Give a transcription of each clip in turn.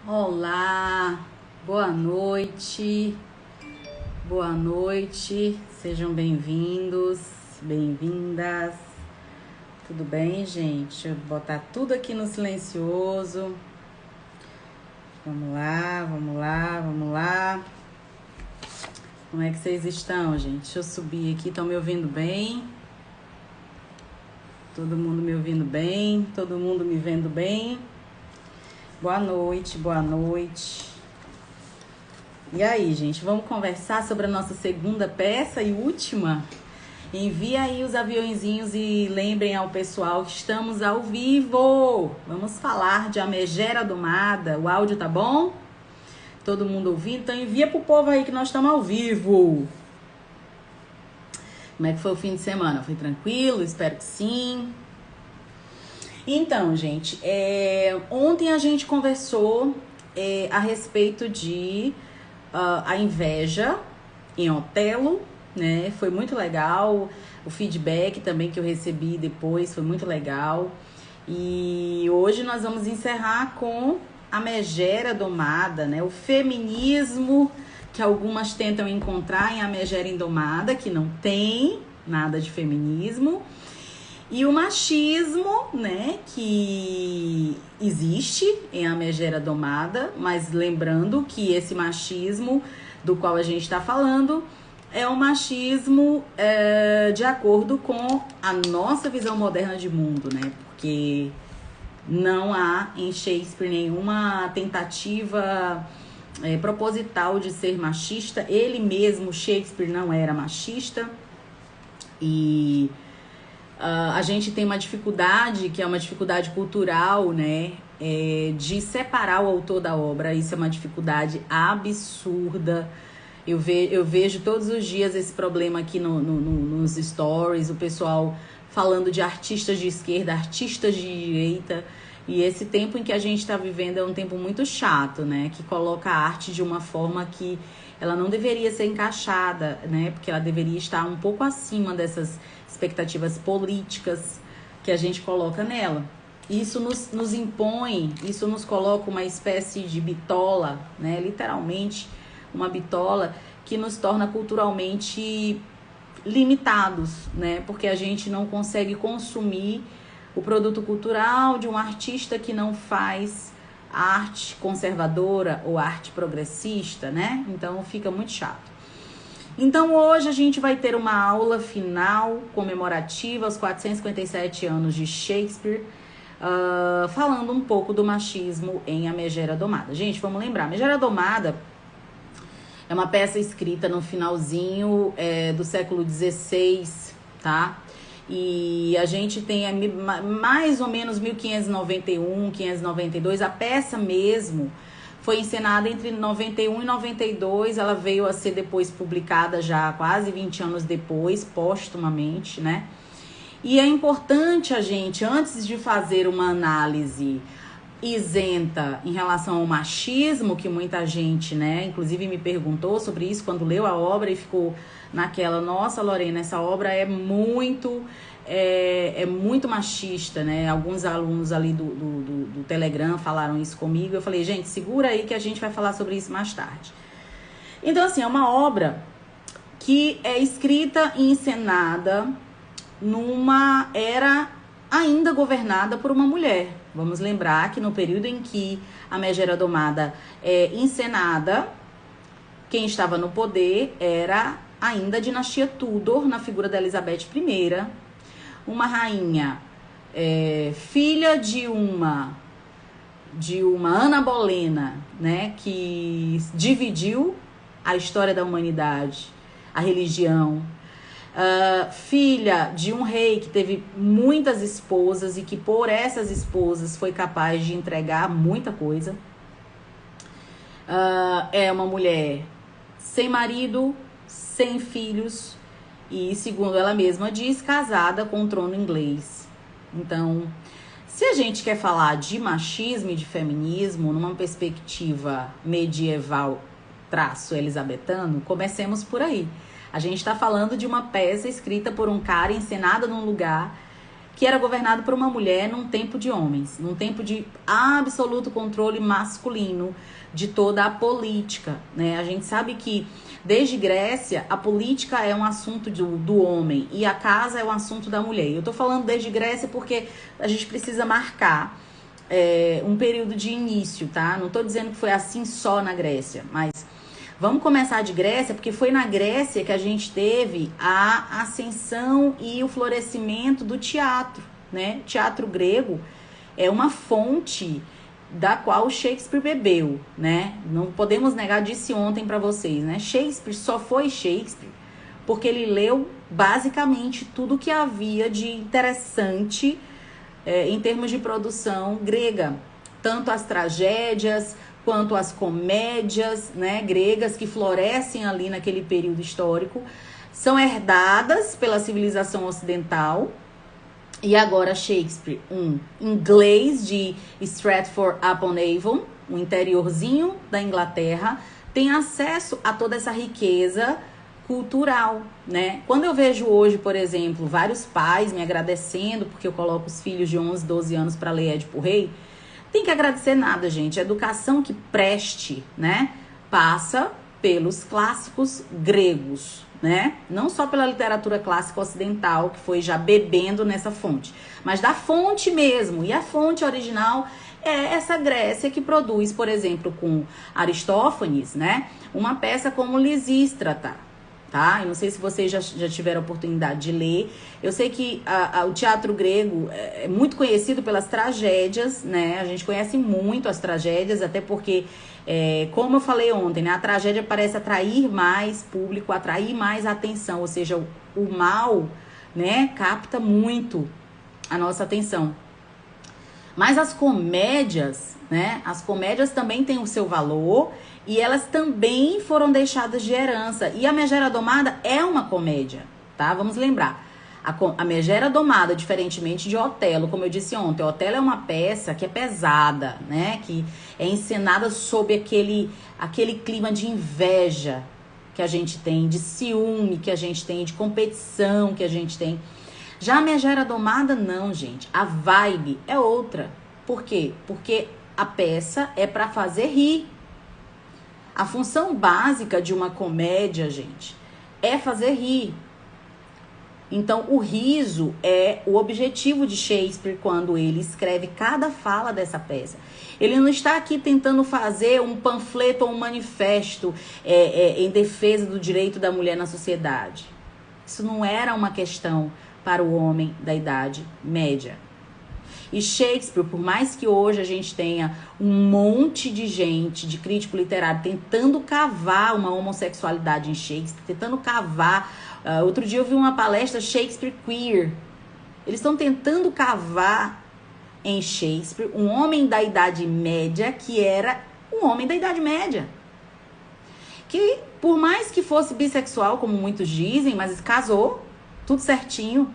Olá, boa noite, sejam bem-vindos, bem-vindas. Tudo bem, gente? Deixa eu botar tudo aqui no silencioso. Vamos lá. Como é que vocês estão, gente? Deixa eu subir aqui, estão me ouvindo bem? Todo mundo me ouvindo bem? Todo mundo me vendo bem? Boa noite. E aí, gente, vamos conversar sobre a nossa segunda peça e última? Envie aí os aviãozinhos e lembrem ao pessoal que estamos ao vivo. Vamos falar de A Megera Domada. O áudio tá bom? Todo mundo ouvindo? Então envia pro povo aí que nós estamos ao vivo. Como é que foi o fim de semana? Foi tranquilo? Espero que sim. Então, gente, ontem a gente conversou a respeito de a inveja em Otelo, né? Foi muito legal. O feedback também que eu recebi depois foi muito legal. E hoje nós vamos encerrar com A Megera Domada, né? O feminismo que algumas tentam encontrar em A Megera Indomada, que não tem nada de feminismo. E o machismo, né, que existe em A Megera Domada, mas lembrando que esse machismo do qual a gente está falando é um machismo de acordo com a nossa visão moderna de mundo, né? Porque não há em Shakespeare nenhuma tentativa proposital de ser machista. Ele mesmo, Shakespeare, não era machista. E a gente tem uma dificuldade, que é uma dificuldade cultural, né? De separar o autor da obra. Isso é uma dificuldade absurda. Eu vejo todos os dias esse problema aqui nos stories, o pessoal falando de artistas de esquerda, artistas de direita. E esse tempo em que a gente está vivendo é um tempo muito chato, né? Que coloca a arte de uma forma que ela não deveria ser encaixada, né? Porque ela deveria estar um pouco acima dessas expectativas políticas que a gente coloca nela. Isso nos impõe, isso nos coloca uma espécie de bitola, né? Literalmente uma bitola que nos torna culturalmente limitados, né? Porque a gente não consegue consumir o produto cultural de um artista que não faz arte conservadora ou arte progressista, né? Então fica muito chato. Então hoje a gente vai ter uma aula final comemorativa aos 457 anos de Shakespeare, falando um pouco do machismo em A Megera Domada. Gente, vamos lembrar, A Megera Domada é uma peça escrita no finalzinho do século XVI, tá? E a gente tem mais ou menos 1591, 592. A peça mesmo foi encenada entre 91 e 92. Ela veio a ser depois publicada já quase 20 anos depois, póstumamente, né? E é importante a gente, antes de fazer uma análise isenta em relação ao machismo, que muita gente, né, inclusive me perguntou sobre isso quando leu a obra e ficou naquela, nossa, Lorena, essa obra é muito machista, né? Alguns alunos ali do Telegram falaram isso comigo. Eu falei, gente, segura aí que a gente vai falar sobre isso mais tarde. Então, assim, é uma obra que é escrita e encenada numa era ainda governada por uma mulher. Vamos lembrar que no período em que A Megera Domada é encenada, quem estava no poder era ainda a dinastia Tudor, na figura da Elizabeth I, uma rainha filha de uma Ana Bolena, né, que dividiu a história da humanidade, a religião. Filha de um rei que teve muitas esposas e que por essas esposas foi capaz de entregar muita coisa. É uma mulher sem marido, sem filhos e, segundo ela mesma diz, casada com o trono inglês. Então, se a gente quer falar de machismo e de feminismo numa perspectiva medieval elizabetano, comecemos por aí. A gente está falando de uma peça escrita por um cara, encenada num lugar que era governado por uma mulher num tempo de homens, num tempo de absoluto controle masculino de toda a política, né? A gente sabe que desde Grécia a política é um assunto do homem e a casa é um assunto da mulher. Eu tô falando desde Grécia porque a gente precisa marcar um período de início, tá? Não tô dizendo que foi assim só na Grécia, mas vamos começar de Grécia, porque foi na Grécia que a gente teve a ascensão e o florescimento do teatro, né? O teatro grego é uma fonte da qual Shakespeare bebeu, né? Não podemos negar, disse ontem para vocês, né? Shakespeare só foi Shakespeare porque ele leu basicamente tudo que havia de interessante em termos de produção grega, tanto as tragédias quanto as comédias, né, gregas que florescem ali naquele período histórico, são herdadas pela civilização ocidental. E agora Shakespeare, um inglês de Stratford-upon-Avon, um interiorzinho da Inglaterra, tem acesso a toda essa riqueza cultural, né? Quando eu vejo hoje, por exemplo, vários pais me agradecendo porque eu coloco os filhos de 11, 12 anos para ler Édipo Rei, tem que agradecer nada, gente. A educação que preste, né, passa pelos clássicos gregos, né? Não só pela literatura clássica ocidental, que foi já bebendo nessa fonte, mas da fonte mesmo. E a fonte original é essa Grécia que produz, por exemplo, com Aristófanes, né, uma peça como Lisístrata, tá? Eu não sei se vocês já tiveram a oportunidade de ler. Eu sei que o teatro grego é muito conhecido pelas tragédias, né? A gente conhece muito as tragédias, até porque, como eu falei ontem, né? A tragédia parece atrair mais público, atrair mais atenção, ou seja, o mal, né, capta muito a nossa atenção. Mas as comédias, né? As comédias também têm o seu valor e elas também foram deixadas de herança. E a Megera Domada é uma comédia, tá? Vamos lembrar. A Megera Domada, diferentemente de Otelo, como eu disse ontem, Otelo é uma peça que é pesada, né? Que é encenada sob aquele clima de inveja que a gente tem, de ciúme que a gente tem, de competição que a gente tem. Já a Megera Domada, não, gente. A vibe é outra. Por quê? Porque a peça é para fazer rir. A função básica de uma comédia, gente, é fazer rir. Então, o riso é o objetivo de Shakespeare quando ele escreve cada fala dessa peça. Ele não está aqui tentando fazer um panfleto ou um manifesto em defesa do direito da mulher na sociedade. Isso não era uma questão para o homem da Idade Média. E Shakespeare, por mais que hoje a gente tenha um monte de gente, de crítico literário, tentando cavar uma homossexualidade em Shakespeare, tentando cavar... outro dia eu vi uma palestra Shakespeare Queer. Eles estão tentando cavar em Shakespeare um homem da Idade Média que era um homem da Idade Média. Que, por mais que fosse bissexual, como muitos dizem, mas casou, tudo certinho,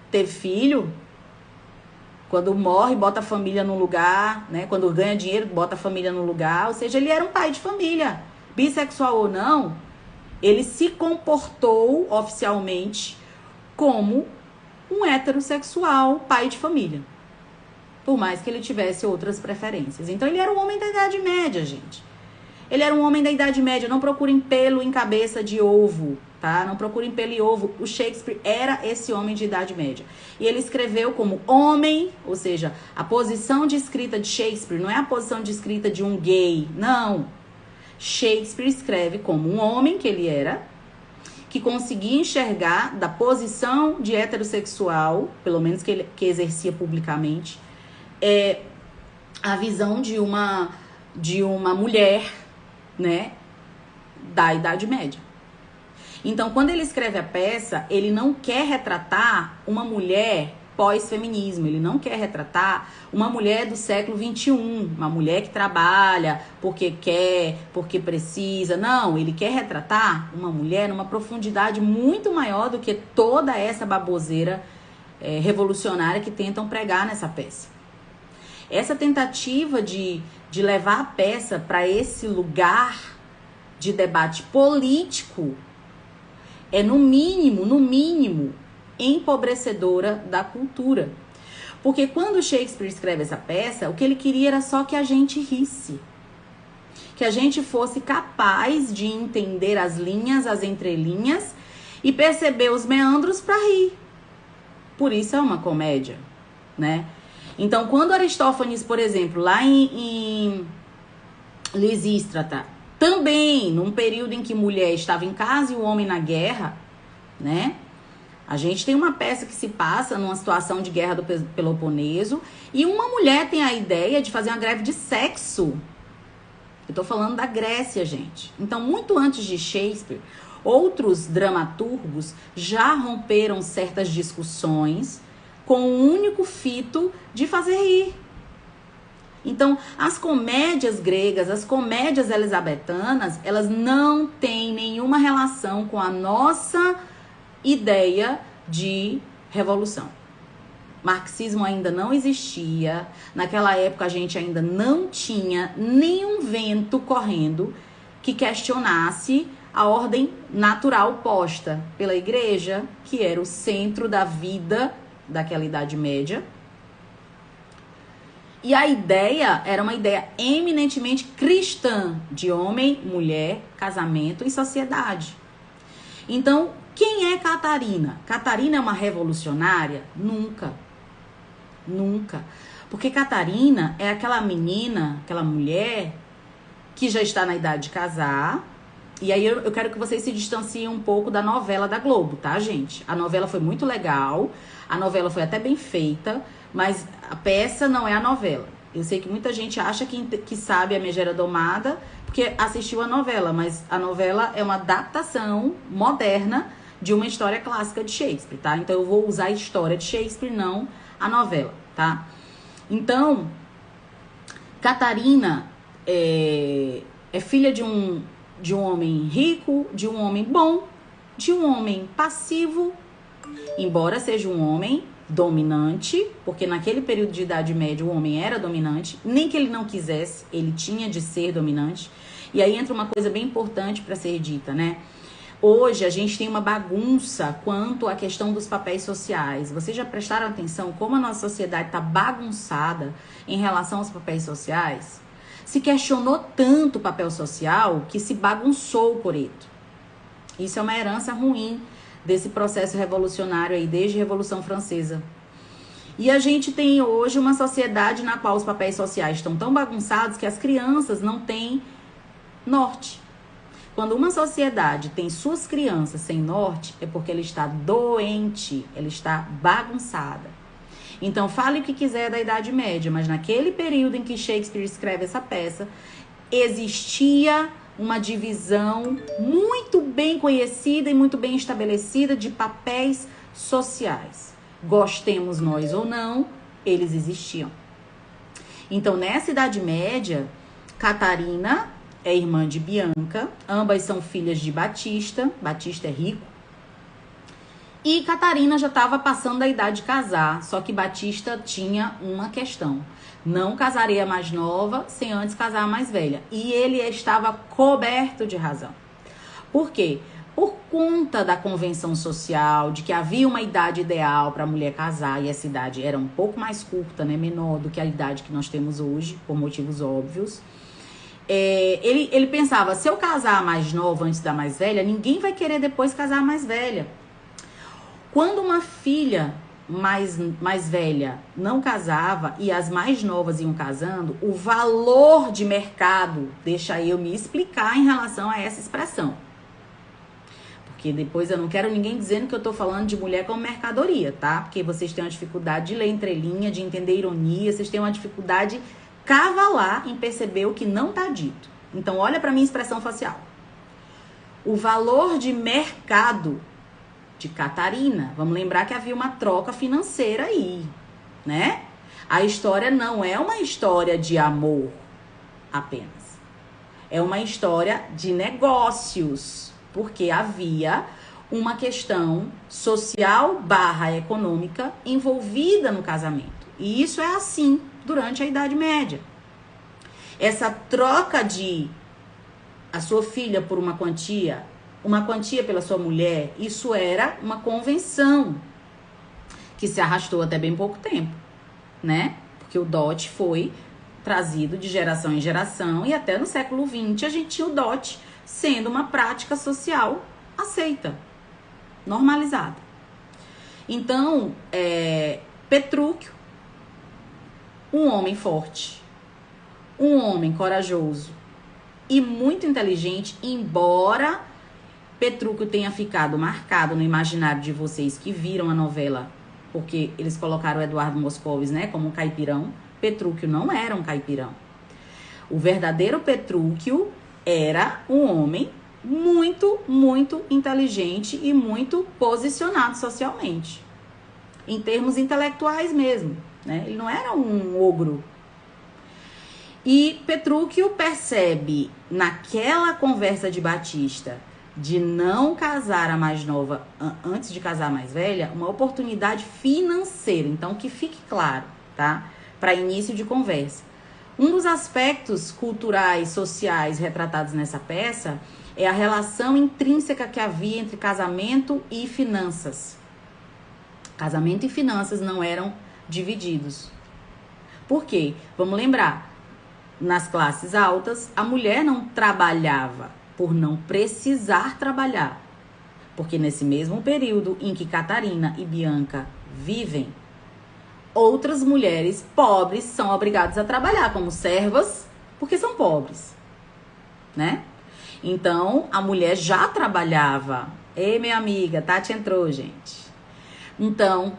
teve filho... Quando morre, bota a família no lugar, né? Quando ganha dinheiro, bota a família no lugar. Ou seja, ele era um pai de família. Bissexual ou não, ele se comportou oficialmente como um heterossexual pai de família. Por mais que ele tivesse outras preferências. Então, ele era um homem da Idade Média, gente. Ele era um homem da Idade Média. Não procurem pelo em cabeça de ovo, tá? Não procurem pelo em ovo. O Shakespeare era esse homem de Idade Média. E ele escreveu como homem, ou seja, a posição de escrita de Shakespeare não é a posição de escrita de um gay, não. Shakespeare escreve como um homem que ele era, que conseguia enxergar da posição de heterossexual, pelo menos que exercia publicamente, a visão de uma mulher, né, da Idade Média. Então, quando ele escreve a peça, ele não quer retratar uma mulher pós-feminismo, ele não quer retratar uma mulher do século XXI, uma mulher que trabalha porque quer, porque precisa. Não, ele quer retratar uma mulher numa profundidade muito maior do que toda essa baboseira revolucionária que tentam pregar nessa peça. Essa tentativa de levar a peça para esse lugar de debate político é, no mínimo, empobrecedora da cultura. Porque quando Shakespeare escreve essa peça, o que ele queria era só que a gente risse. Que a gente fosse capaz de entender as linhas, as entrelinhas e perceber os meandros para rir. Por isso é uma comédia, né? Então, quando Aristófanes, por exemplo, lá em Lisístrata, também num período em que mulher estava em casa e o homem na guerra, né? A gente tem uma peça que se passa numa situação de guerra do Peloponeso e uma mulher tem a ideia de fazer uma greve de sexo. Eu tô falando da Grécia, gente. Então, muito antes de Shakespeare, outros dramaturgos já romperam certas discussões com o único fito de fazer rir. Então, as comédias gregas, as comédias elisabetanas, elas não têm nenhuma relação com a nossa ideia de revolução. Marxismo ainda não existia. Naquela época a gente ainda não tinha nenhum vento correndo que questionasse a ordem natural posta pela igreja, que era o centro da vida daquela Idade Média. E a ideia era uma ideia eminentemente cristã, de homem, mulher, casamento e sociedade. Então, quem é Catarina? Catarina é uma revolucionária? Nunca. Nunca. Porque Catarina é aquela menina, aquela mulher que já está na idade de casar. E aí eu quero que vocês se distanciem um pouco da novela da Globo, tá, gente? A novela foi muito legal, a novela foi até bem feita, mas a peça não é a novela. Eu sei que muita gente acha que sabe A Megera Domada porque assistiu a novela, mas a novela é uma adaptação moderna de uma história clássica de Shakespeare, tá? Então eu vou usar a história de Shakespeare, não a novela, tá? Então, Catarina é filha de um homem rico, de um homem bom, de um homem passivo, embora seja um homem dominante, porque naquele período de Idade Média o homem era dominante, nem que ele não quisesse, ele tinha de ser dominante. E aí entra uma coisa bem importante para ser dita, né? Hoje a gente tem uma bagunça quanto à questão dos papéis sociais. Vocês já prestaram atenção como a nossa sociedade está bagunçada em relação aos papéis sociais? Se questionou tanto o papel social que se bagunçou o coreto. Isso é uma herança ruim desse processo revolucionário aí, desde a Revolução Francesa. E a gente tem hoje uma sociedade na qual os papéis sociais estão tão bagunçados que as crianças não têm norte. Quando uma sociedade tem suas crianças sem norte, é porque ela está doente, ela está bagunçada. Então, fale o que quiser da Idade Média, mas naquele período em que Shakespeare escreve essa peça, existia uma divisão muito bem conhecida e muito bem estabelecida de papéis sociais. Gostemos nós ou não, eles existiam. Então, nessa Idade Média, Catarina é irmã de Bianca, ambas são filhas de Batista, Batista é rico, e Catarina já estava passando da idade de casar, só que Batista tinha uma questão: não casaria a mais nova sem antes casar a mais velha. E ele estava coberto de razão. Por quê? Por conta da convenção social, de que havia uma idade ideal para a mulher casar, e essa idade era um pouco mais curta, né, menor do que a idade que nós temos hoje, por motivos óbvios. Ele pensava, se eu casar a mais nova antes da mais velha, ninguém vai querer depois casar a mais velha. Quando uma filha mais velha não casava e as mais novas iam casando, o valor de mercado, deixa eu me explicar em relação a essa expressão. Porque depois eu não quero ninguém dizendo que eu tô falando de mulher como mercadoria, tá? Porque vocês têm uma dificuldade de ler entrelinha, de entender ironia, vocês têm uma dificuldade cavalar em perceber o que não tá dito. Então olha pra minha expressão facial. O valor de mercado de Catarina. Vamos lembrar que havia uma troca financeira aí, né? A história não é uma história de amor apenas. É uma história de negócios, porque havia uma questão social / econômica envolvida no casamento. E isso é assim durante a Idade Média. Essa troca de a sua filha por uma quantia pela sua mulher, isso era uma convenção. que se arrastou até bem pouco tempo, né? Porque o dote foi trazido de geração em geração e até no século XX a gente tinha o dote sendo uma prática social aceita, normalizada. Então, Petrúquio, um homem forte, um homem corajoso e muito inteligente, embora Petrúquio tenha ficado marcado no imaginário de vocês que viram a novela, porque eles colocaram o Eduardo Moscovis, né, como um caipirão. Petrúquio não era um caipirão. O verdadeiro Petrúquio era um homem muito, muito inteligente e muito posicionado socialmente. Em termos intelectuais mesmo, né? Ele não era um ogro. E Petrúquio percebe naquela conversa de Batista de não casar a mais nova antes de casar a mais velha, uma oportunidade financeira. Então, que fique claro, tá? Para início de conversa. Um dos aspectos culturais, sociais retratados nessa peça é a relação intrínseca que havia entre casamento e finanças. Casamento e finanças não eram divididos. Por quê? Vamos lembrar, nas classes altas, a mulher não trabalhava por não precisar trabalhar. Porque nesse mesmo período em que Catarina e Bianca vivem, outras mulheres pobres são obrigadas a trabalhar como servas, porque são pobres, né? Então, a mulher já trabalhava. Ei, minha amiga, Tati entrou, gente. Então,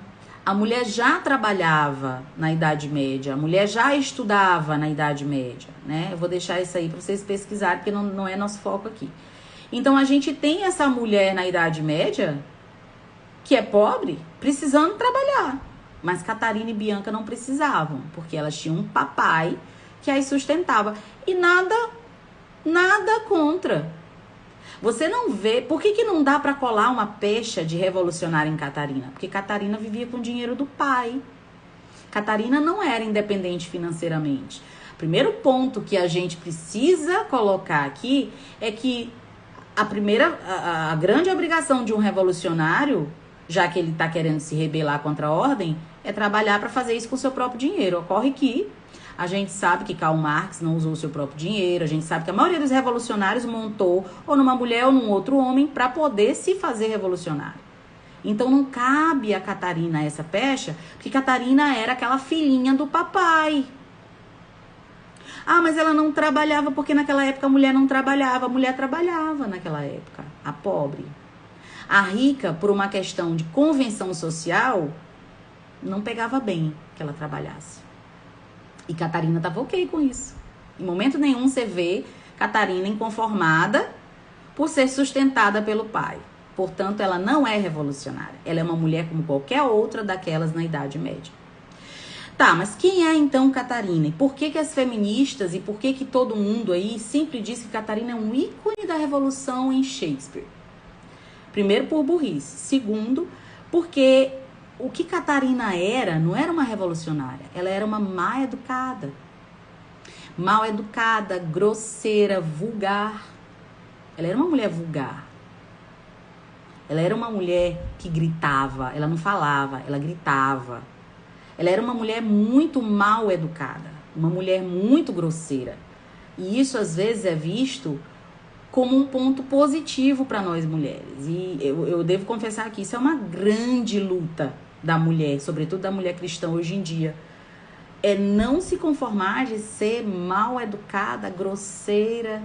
a mulher já trabalhava na Idade Média, a mulher já estudava na Idade Média, né? Eu vou deixar isso aí para vocês pesquisarem, porque não é nosso foco aqui. Então, a gente tem essa mulher na Idade Média, que é pobre, precisando trabalhar. Mas Catarina e Bianca não precisavam, porque elas tinham um papai que as sustentava. E nada contra. Você não vê... Por que não dá para colar uma pecha de revolucionária em Catarina? Porque Catarina vivia com o dinheiro do pai. Catarina não era independente financeiramente. Primeiro ponto que a gente precisa colocar aqui é que a grande obrigação de um revolucionário, já que ele está querendo se rebelar contra a ordem, é trabalhar para fazer isso com o seu próprio dinheiro. Ocorre que a gente sabe que Karl Marx não usou o seu próprio dinheiro, a gente sabe que a maioria dos revolucionários montou ou numa mulher ou num outro homem para poder se fazer revolucionário. Então não cabe a Catarina essa pecha, porque Catarina era aquela filhinha do papai. Ah, mas ela não trabalhava porque naquela época a mulher não trabalhava. A mulher trabalhava naquela época, a pobre. A rica, por uma questão de convenção social, não pegava bem que ela trabalhasse. E Catarina estava ok com isso. Em momento nenhum você vê Catarina inconformada por ser sustentada pelo pai. Portanto, ela não é revolucionária. Ela é uma mulher como qualquer outra daquelas na Idade Média. Tá, mas quem é então Catarina? E por que as feministas e por que todo mundo aí sempre diz que Catarina é um ícone da revolução em Shakespeare? Primeiro, por burrice. Segundo, porque o que Catarina era, não era uma revolucionária. Ela era uma mal educada. Mal educada, grosseira, vulgar. Ela era uma mulher vulgar. Ela era uma mulher que gritava. Ela não falava, ela gritava. Ela era uma mulher muito mal educada. Uma mulher muito grosseira. E isso, às vezes, é visto como um ponto positivo para nós mulheres. E eu devo confessar que isso é uma grande luta da mulher, sobretudo da mulher cristã hoje em dia. É não se conformar de ser mal educada, grosseira.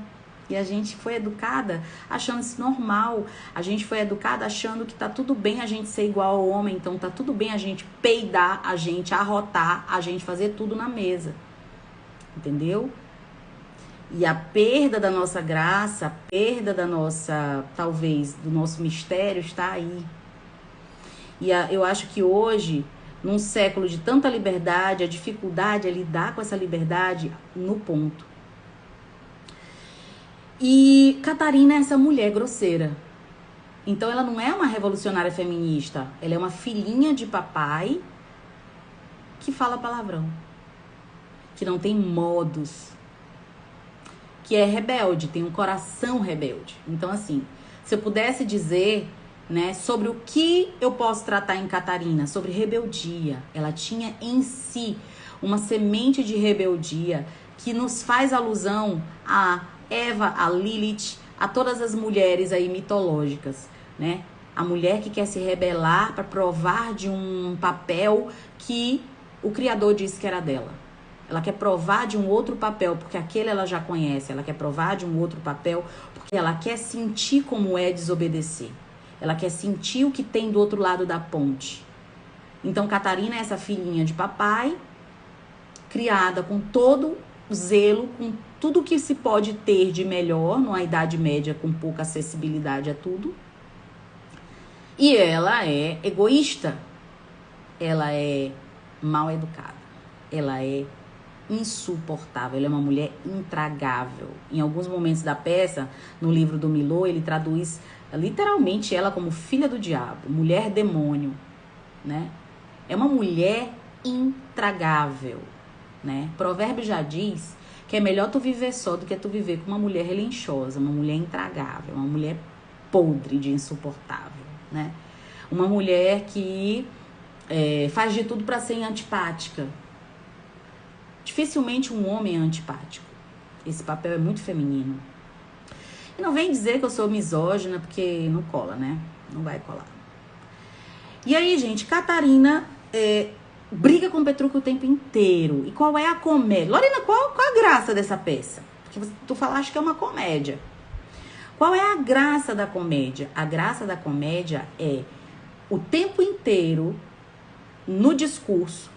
E a gente foi educada achando isso normal. A gente foi educada achando que tá tudo bem a gente ser igual ao homem. Então tá tudo bem a gente peidar, a gente arrotar, a gente fazer tudo na mesa. Entendeu? E a perda da nossa graça, a perda da nossa, talvez, do nosso mistério está aí. E eu acho que hoje, num século de tanta liberdade, a dificuldade é lidar com essa liberdade no ponto. E Catarina é essa mulher grosseira. Então ela não é uma revolucionária feminista. Ela é uma filhinha de papai que fala palavrão. Que não tem modos. Que é rebelde, tem um coração rebelde. Então assim, se eu pudesse dizer, né? Sobre o que eu posso tratar em Catarina? Sobre rebeldia. Ela tinha em si uma semente de rebeldia que nos faz alusão a Eva, a Lilith, a todas as mulheres aí mitológicas, né? A mulher que quer se rebelar para provar de um papel que o Criador disse que era dela. Ela quer provar de um outro papel, porque aquele ela já conhece. Ela quer provar de um outro papel, porque ela quer sentir como é desobedecer. Ela quer sentir o que tem do outro lado da ponte. Então, Catarina é essa filhinha de papai, criada com todo o zelo, com tudo que se pode ter de melhor, numa Idade Média com pouca acessibilidade a tudo. E ela é egoísta. Ela é mal educada. Ela é insuportável. Ela é uma mulher intragável. Em alguns momentos da peça, no livro do Milô, ele traduz literalmente ela como filha do diabo, mulher demônio, né? É uma mulher intragável, né? Provérbio já diz que é melhor tu viver só do que tu viver com uma mulher relinchosa, uma mulher intragável, uma mulher podre de insuportável, né? Uma mulher que faz de tudo para ser antipática. Dificilmente um homem é antipático. Esse papel é muito feminino. E não vem dizer que eu sou misógina, porque não cola, né? Não vai colar. E aí, gente, Catarina briga com Petrúquio o tempo inteiro. E qual é a comédia? Lorena, qual a graça dessa peça? Porque tu falaste que é uma comédia. Qual é a graça da comédia? A graça da comédia é o tempo inteiro, no discurso,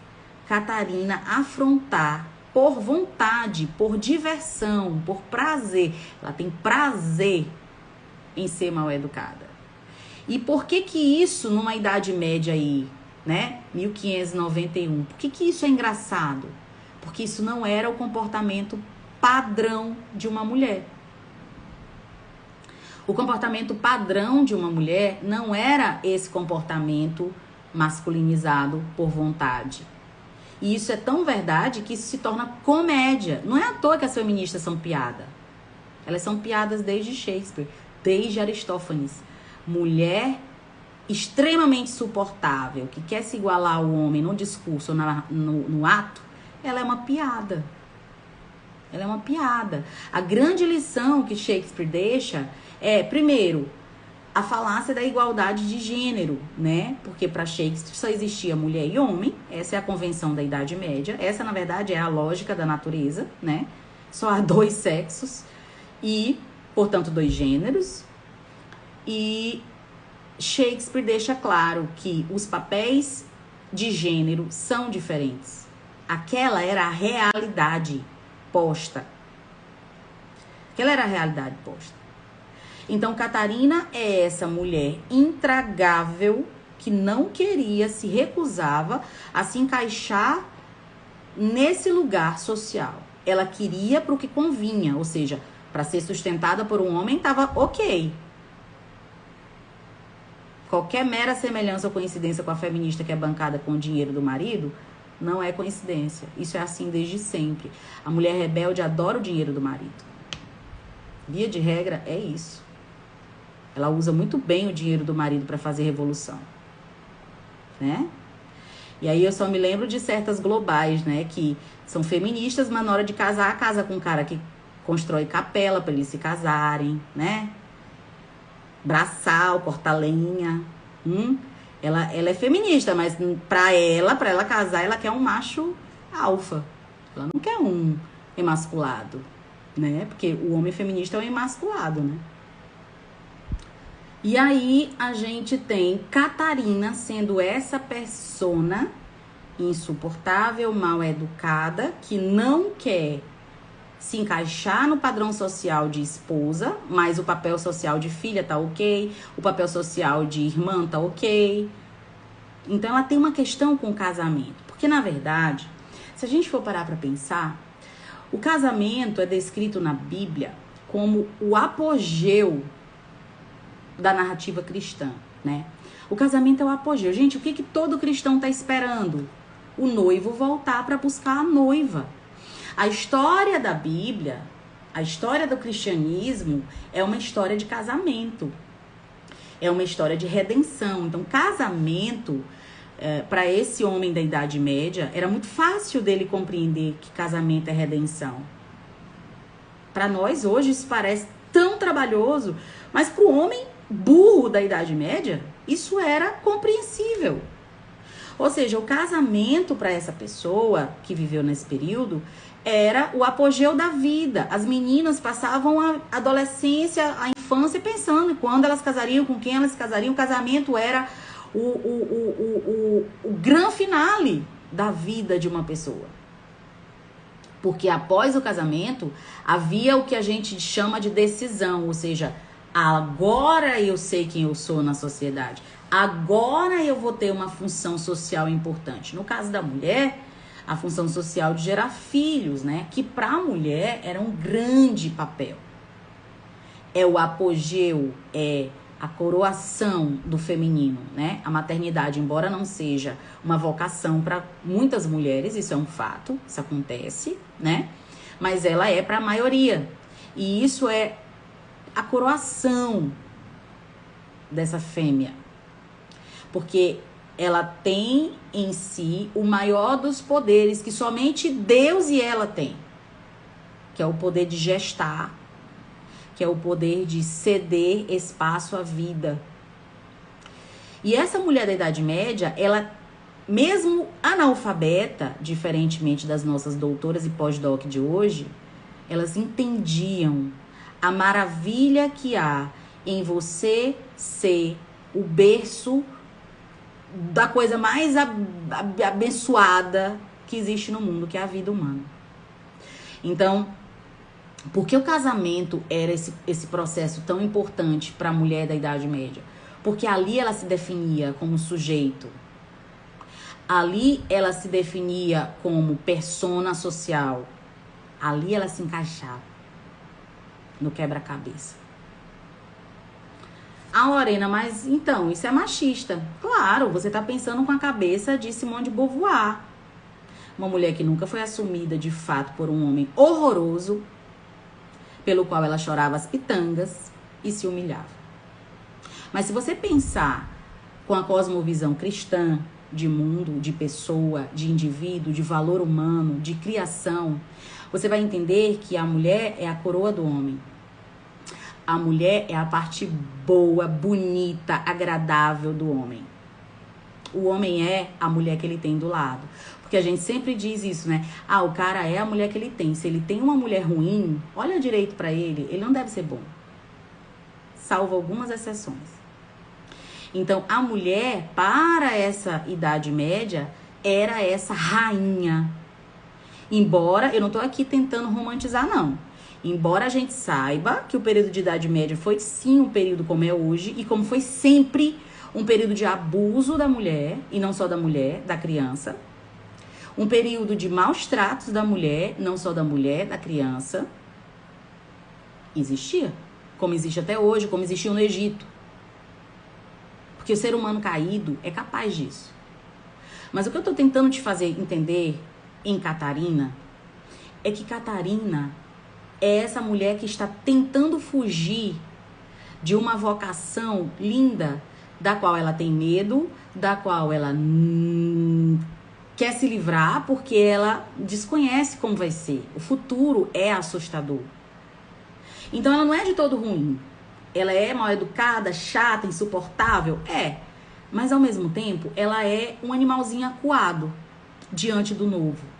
Catarina afrontar por vontade, por diversão, por prazer. Ela tem prazer em ser mal educada. E por que isso numa Idade Média aí, né? 1591. Por que isso é engraçado? Porque isso não era o comportamento padrão de uma mulher. O comportamento padrão de uma mulher não era esse comportamento masculinizado por vontade. E isso é tão verdade que isso se torna comédia. Não é à toa que as feministas são piada. Elas são piadas desde Shakespeare, desde Aristófanes. Mulher extremamente suportável, que quer se igualar ao homem no discurso ou no ato, ela é uma piada. Ela é uma piada. A grande lição que Shakespeare deixa é, primeiro, a falácia da igualdade de gênero, né? Porque para Shakespeare só existia mulher e homem. Essa é a convenção da Idade Média. Essa, na verdade, é a lógica da natureza, né? Só há 2 sexos e, portanto, 2 gêneros. E Shakespeare deixa claro que os papéis de gênero são diferentes. Aquela era a realidade posta. Aquela era a realidade posta. Então, Catarina é essa mulher intragável que não queria, se recusava a se encaixar nesse lugar social. Ela queria para o que convinha, ou seja, para ser sustentada por um homem estava ok. Qualquer mera semelhança ou coincidência com a feminista que é bancada com o dinheiro do marido não é coincidência. Isso é assim desde sempre. A mulher rebelde adora o dinheiro do marido. Via de regra, é isso. Ela usa muito bem o dinheiro do marido para fazer revolução, né? E aí eu só me lembro de certas globais, né? Que são feministas, mas na hora de casar, casa com um cara que constrói capela para eles se casarem, né? Braçal, corta-lenha. Ela é feminista, mas para ela casar, ela quer um macho alfa. Ela não quer um emasculado, né? Porque o homem feminista é um emasculado, né? E aí a gente tem Catarina sendo essa persona insuportável, mal educada, que não quer se encaixar no padrão social de esposa, mas o papel social de filha tá ok, o papel social de irmã tá ok. Então ela tem uma questão com o casamento, porque na verdade, se a gente for parar para pensar, o casamento é descrito na Bíblia como o apogeu da narrativa cristã, né? O casamento é o apogeu. Gente, o que todo cristão tá esperando? O noivo voltar para buscar a noiva. A história da Bíblia, a história do cristianismo é uma história de casamento. é uma história de redenção. Então, casamento, para esse homem da Idade Média, era muito fácil dele compreender que casamento é redenção. Para nós, hoje, isso parece tão trabalhoso, mas para o homem burro da Idade Média, isso era compreensível. Ou seja, o casamento para essa pessoa que viveu nesse período era o apogeu da vida. As meninas passavam a adolescência, a infância pensando em quando elas casariam, com quem elas casariam. O casamento era o grande finale da vida de uma pessoa. Porque após o casamento, havia o que a gente chama de decisão, ou seja, agora eu sei quem eu sou na sociedade, agora eu vou ter uma função social importante. No caso da mulher, a função social de gerar filhos, né? Que para a mulher era um grande papel. É o apogeu, é a coroação do feminino, né? A maternidade, embora não seja uma vocação para muitas mulheres, isso é um fato, isso acontece, né? Mas ela é para a maioria. E isso é a coroação dessa fêmea. Porque ela tem em si o maior dos poderes que somente Deus e ela têm, que é o poder de gestar, que é o poder de ceder espaço à vida. E essa mulher da Idade Média, ela, mesmo analfabeta, diferentemente das nossas doutoras e pós-doc de hoje, elas entendiam a maravilha que há em você ser o berço da coisa mais abençoada que existe no mundo, que é a vida humana. Então, por que o casamento era esse processo tão importante para a mulher da Idade Média? Porque ali ela se definia como sujeito. Ali ela se definia como persona social. Ali ela se encaixava no quebra-cabeça. Ah, Lorena, mas então, isso é machista. Claro, você está pensando com a cabeça de Simone de Beauvoir. Uma mulher que nunca foi assumida de fato por um homem horroroso, pelo qual ela chorava as pitangas e se humilhava. Mas se você pensar com a cosmovisão cristã, de mundo, de pessoa, de indivíduo, de valor humano, de criação, você vai entender que a mulher é a coroa do homem. A mulher é a parte boa, bonita, agradável do homem. O homem é a mulher que ele tem do lado. Porque a gente sempre diz isso, né? Ah, o cara é a mulher que ele tem. Se ele tem uma mulher ruim, olha direito pra ele, ele não deve ser bom. Salvo algumas exceções. Então, a mulher, para essa Idade Média, era essa rainha. Embora, eu não tô aqui tentando romantizar, não. Embora a gente saiba que o período de Idade Média foi sim um período como é hoje e como foi sempre um período de abuso da mulher, e não só da mulher, da criança. Um período de maus tratos da mulher, não só da mulher, da criança. Existia. Como existe até hoje, como existia no Egito. Porque o ser humano caído é capaz disso. Mas o que eu tô tentando te fazer entender em Catarina é que Catarina é essa mulher que está tentando fugir de uma vocação linda, da qual ela tem medo, da qual ela quer se livrar, porque ela desconhece como vai ser. O futuro é assustador. Então ela não é de todo ruim. Ela é mal educada, chata, insuportável? É. Mas ao mesmo tempo, ela é um animalzinho acuado diante do novo.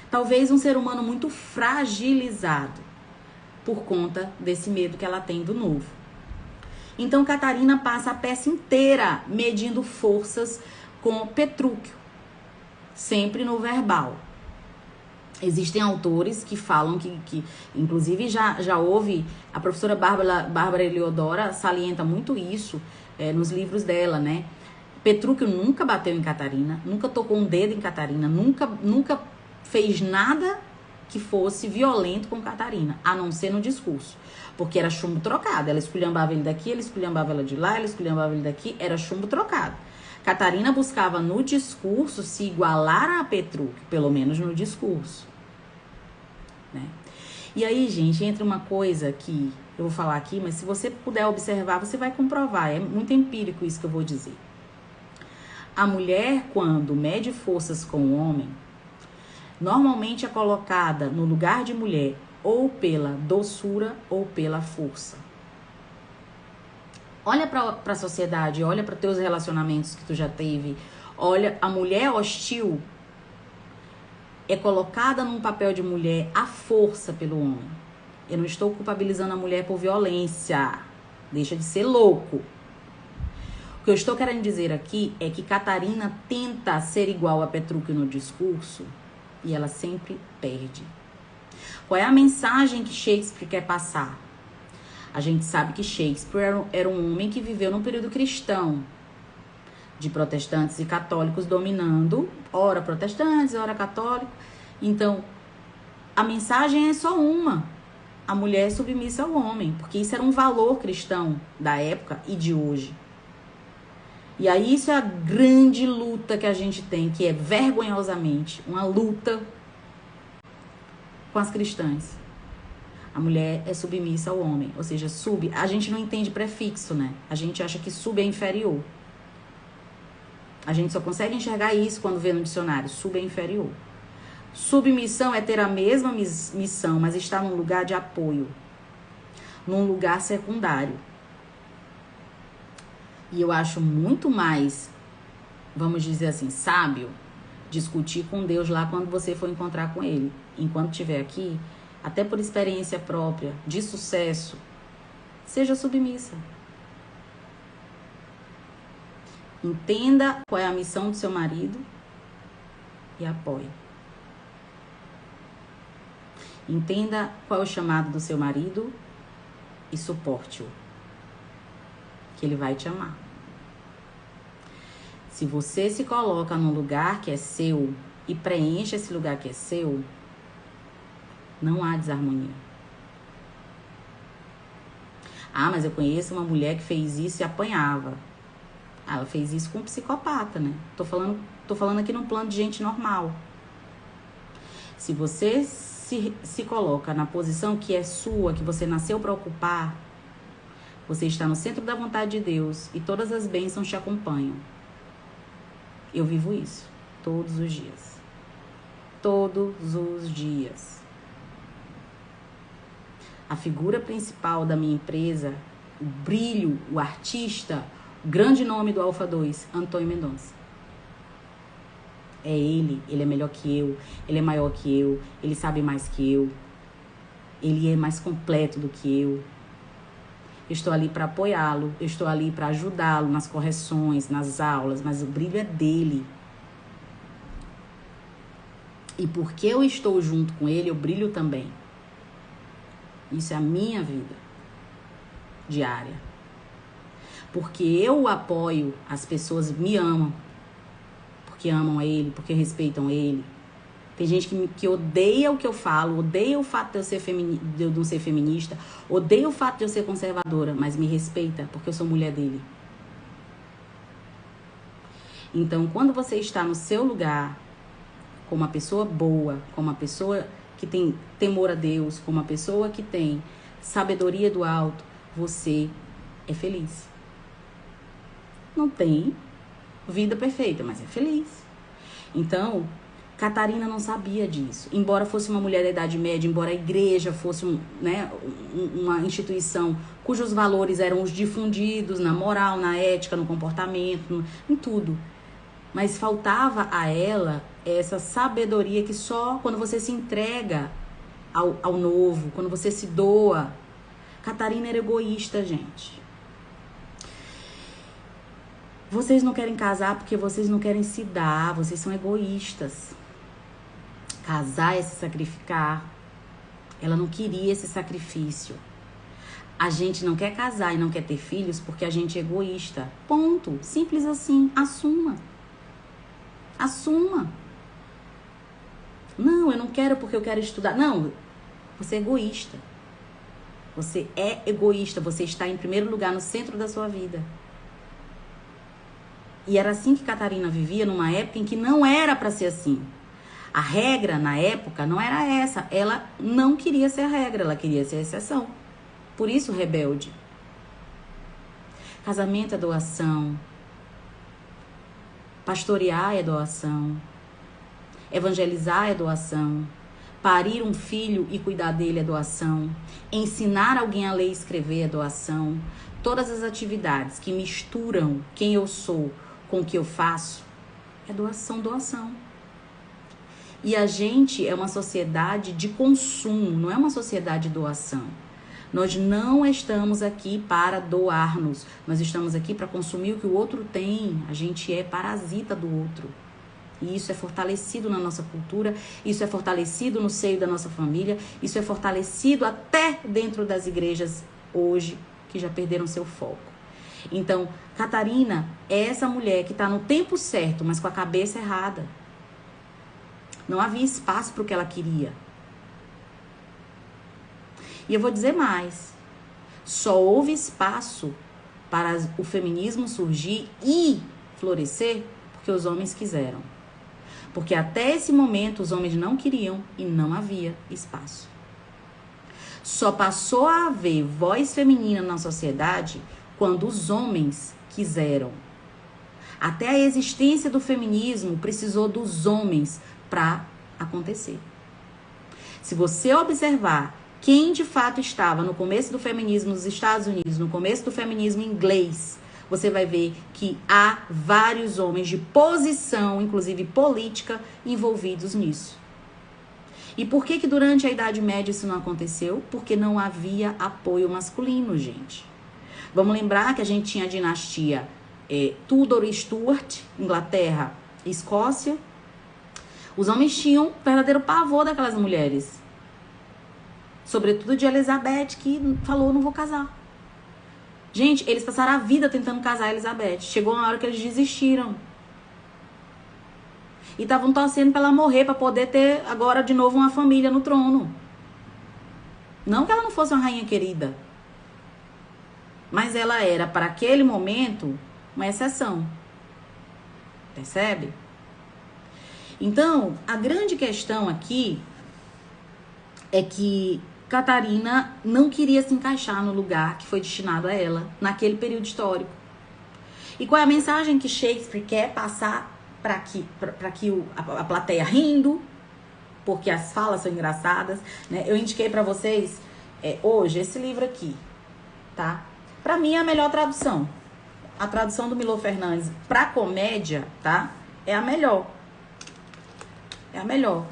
Talvez um ser humano muito fragilizado por conta desse medo que ela tem do novo. Então, Catarina passa a peça inteira medindo forças com Petrúquio, sempre no verbal. Existem autores que falam que inclusive já houve, a professora Bárbara Eliodora salienta muito isso nos livros dela, né? Petrúquio nunca bateu em Catarina, nunca tocou um dedo em Catarina, nunca fez nada que fosse violento com Catarina, a não ser no discurso. Porque era chumbo trocado. Ela esculhambava ele daqui, ele esculhambava ela de lá, ela esculhambava ele daqui, era chumbo trocado. Catarina buscava no discurso se igualar a Petrúquio, pelo menos no discurso. Né? E aí, gente, entra uma coisa que eu vou falar aqui, mas se você puder observar, você vai comprovar. É muito empírico isso que eu vou dizer. A mulher, quando mede forças com o homem, normalmente é colocada no lugar de mulher ou pela doçura ou pela força. Olha para a sociedade, olha para teus relacionamentos que tu já teve. Olha, a mulher hostil é colocada num papel de mulher à força pelo homem. Eu não estou culpabilizando a mulher por violência. Deixa de ser louco. O que eu estou querendo dizer aqui é que Catarina tenta ser igual a Petrúquio no discurso e ela sempre perde. Qual é a mensagem que Shakespeare quer passar? A gente sabe que Shakespeare era um homem que viveu num período cristão, de protestantes e católicos dominando, ora protestantes, ora católicos. Então, a mensagem é só uma: a mulher é submissa ao homem, porque isso era um valor cristão da época e de hoje. E aí isso é a grande luta que a gente tem, que é vergonhosamente uma luta com as cristãs. A mulher é submissa ao homem, ou seja, a gente não entende prefixo, né? A gente acha que sub é inferior. A gente só consegue enxergar isso quando vê no dicionário, sub é inferior. Submissão é ter a mesma missão, mas estar num lugar de apoio, num lugar secundário. E eu acho muito mais, vamos dizer assim, sábio discutir com Deus lá quando você for encontrar com Ele. Enquanto estiver aqui, até por experiência própria, de sucesso, seja submissa. Entenda qual é a missão do seu marido e apoie. Entenda qual é o chamado do seu marido e suporte-o, que ele vai te amar. Se você se coloca num lugar que é seu e preenche esse lugar que é seu, não há desarmonia. Ah, mas eu conheço uma mulher que fez isso e apanhava. Ela fez isso com um psicopata, né? Tô falando aqui num plano de gente normal. Se você se coloca na posição que é sua, que você nasceu para ocupar, você está no centro da vontade de Deus e todas as bênçãos te acompanham. Eu vivo isso todos os dias. Todos os dias. A figura principal da minha empresa, o brilho, o artista, o grande nome do Alpha 2, Antônio Mendonça. É ele é melhor que eu, ele é maior que eu, ele sabe mais que eu, ele é mais completo do que eu. Eu estou ali para apoiá-lo, eu estou ali para ajudá-lo nas correções, nas aulas, mas o brilho é dele. E porque eu estou junto com ele, eu brilho também. Isso é a minha vida diária. Porque eu o apoio, as pessoas me amam. Porque amam ele, porque respeitam ele. Tem gente que odeia o que eu falo, odeia o fato de eu não ser feminista, odeia o fato de eu ser conservadora, mas me respeita porque eu sou mulher dele. Então, quando você está no seu lugar, como uma pessoa boa, como uma pessoa que tem temor a Deus, como uma pessoa que tem sabedoria do alto, você é feliz. Não tem vida perfeita, mas é feliz. Então, Catarina não sabia disso. Embora fosse uma mulher da Idade Média, embora a igreja fosse uma instituição cujos valores eram os difundidos na moral, na ética, no comportamento, em tudo. Mas faltava a ela essa sabedoria que só quando você se entrega ao novo, quando você se doa. Catarina era egoísta, gente. Vocês não querem casar porque vocês não querem se dar, vocês são egoístas. Casar é se sacrificar. Ela não queria esse sacrifício. A gente não quer casar e não quer ter filhos porque a gente é egoísta. Ponto. Simples assim. Assuma. Assuma. Não, eu não quero porque eu quero estudar. Não, você é egoísta. Você é egoísta. Você está em primeiro lugar no centro da sua vida. E era assim que Catarina vivia numa época em que não era para ser assim. A regra na época não era essa. Ela não queria ser a regra, ela queria ser a exceção. Por isso, rebelde. Casamento é doação. Pastorear é doação. Evangelizar é doação. Parir um filho e cuidar dele é doação. Ensinar alguém a ler e escrever é doação. Todas as atividades que misturam quem eu sou com o que eu faço é doação. E a gente é uma sociedade de consumo, não é uma sociedade de doação. Nós não estamos aqui para doar-nos. Nós estamos aqui para consumir o que o outro tem. A gente é parasita do outro. E isso é fortalecido na nossa cultura, isso é fortalecido no seio da nossa família, isso é fortalecido até dentro das igrejas hoje, que já perderam seu foco. Então, Catarina é essa mulher que está no tempo certo, mas com a cabeça errada. Não havia espaço para o que ela queria. E eu vou dizer mais. Só houve espaço para o feminismo surgir e florescer porque os homens quiseram. Porque até esse momento os homens não queriam e não havia espaço. Só passou a haver voz feminina na sociedade quando os homens quiseram. Até a existência do feminismo precisou dos homens para acontecer. Se você observar quem de fato estava no começo do feminismo nos Estados Unidos, no começo do feminismo inglês, você vai ver que há vários homens de posição, inclusive política, envolvidos nisso. E por que durante a Idade Média isso não aconteceu? Porque não havia apoio masculino, gente. Vamos lembrar que a gente tinha a dinastia Tudor e Stuart, Inglaterra e Escócia. Os homens tinham verdadeiro pavor daquelas mulheres. Sobretudo de Elizabeth, que falou, não vou casar. Gente, eles passaram a vida tentando casar a Elizabeth. Chegou uma hora que eles desistiram. E estavam torcendo para ela morrer, para poder ter agora de novo uma família no trono. Não que ela não fosse uma rainha querida. Mas ela era, para aquele momento, uma exceção. Percebe? Então, a grande questão aqui é que Catarina não queria se encaixar no lugar que foi destinado a ela naquele período histórico. E qual é a mensagem que Shakespeare quer passar para que a plateia rindo, porque as falas são engraçadas, né? Eu indiquei para vocês hoje esse livro aqui, tá? Para mim é a melhor tradução. A tradução do Milor Fernandes para comédia, tá? É a melhor. É a melhor.